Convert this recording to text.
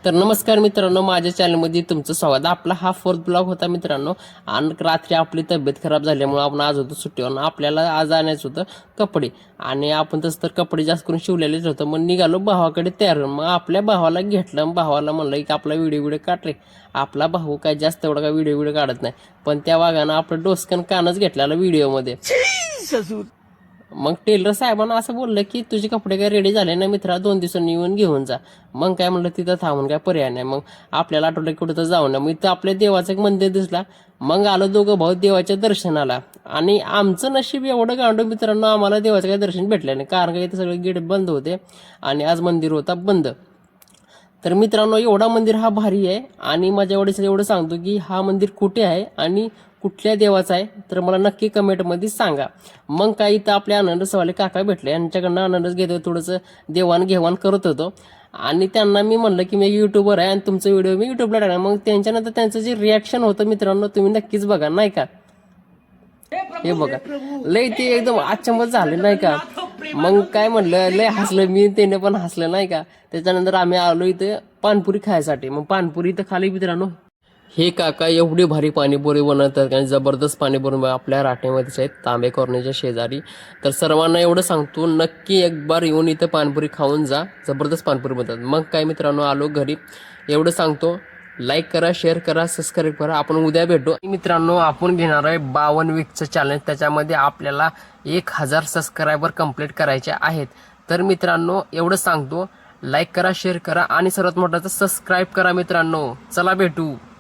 तर नमस्कार मित्रांनो, माझ्या चॅनलमध्ये तुमचं स्वागत. आपला हा फोर्थ ब्लॉग होता मित्रांनो. आणि रात्री आपली तब्येत खराब झाल्यामुळे आपण आज होतो सुट्टीवर. आपल्याला आज आणायचं होतं कपडे, आणि आपण तसं तर कपडे जास्त करून शिवलेलेच होतं. मग निघालो भावाकडे तयार. मग आपल्या भावाला घेतलं, भावाला म्हणलं की आपला व्हिडिओ काढ रे. आपला भाऊ काय जास्त एवढा काय व्हिडिओ काढत नाही, पण त्या वाघानं आपलं डोसकन कानच घेतलेला व्हिडिओमध्ये. मग टेलर साहेबांना असं बोललं की तुझे कपडे काय रेडी झाले ना मित्रा, 2 दिवसांनी येऊन घेऊन जा. मग काय म्हणलं, तिथं थांबून काय पर्याय नाही. मग आपल्याला आठवलं कुठं तर जाऊन मग इथं आपल्या देवाचं एक मंदिर दिसला. मग आलो दोघं भाऊ देवाच्या दर्शनाला. आणि आमचं नशीब एवढं गांडो मित्रांनो, आम्हाला देवाचं काही दर्शन भेटलं नाही, कारण का इथं सगळे गेट बंद होते आणि आज मंदिर होता बंद. तर मित्रांनो, एवढा मंदिर हा भारी आहे. आणि माझ्या एवढं एवढं सांगतो की हा मंदिर कुठे आहे आणि कुठल्या देवाचा आहे, तर मला नक्की कमेंटमध्ये सांगा. मग काय, इथं आपले आनंदसवाले काका भेटले, यांच्याकडनं आनंदच घेतो, थोडंसं देवाणघेवाण करत होतो. आणि त्यांना मी म्हणलं की मी युट्यूबर आहे आणि तुमचा व्हिडिओ मी युट्यूबला टाकणार. मग त्यांच्यानंतर त्यांचं जे रिॲक्शन होतं मित्रांनो, तुम्ही नक्कीच बघा, नाही का. हे बघा, लय ते एकदम अचंबत झाले नाही का. मग काय म्हणलं, लय हसलं मी, त्याने पण हसलं नाही का. त्याच्यानंतर आम्ही आलो इथं पानपुरी खायसाठी. मग पानपुरी इथं खाली मित्रांनो. हे काका एवढी भारी पाणीपुरी बनवतात आणि जबरदस्त पाणीपुरी आपल्या राटेमध्येच आहेत, तांबे कॉर्नरच्या शेजारी. तर सर्वांना एवढं सांगतो, नक्की एक बार येऊन इथं पाणीपुरी खाऊन जा, जबरदस्त पाणीपुरी बनतात. मग काय मित्रांनो, आलो घरी. एवढं सांगतो, लाईक करा, शेअर करा, सबस्क्राईब करा. आपण उद्या भेटू मित्रांनो. आपण घेणार आहे 52 वीकचं चॅलेंज. त्याच्यामध्ये आपल्याला 1000 सबस्क्रायबर कंप्लीट करायचे आहेत. तर मित्रांनो, एवढं सांगतो, लाईक करा, शेअर करा आणि सर्वात महत्त्वाचं सबस्क्राईब करा मित्रांनो. चला भेटू.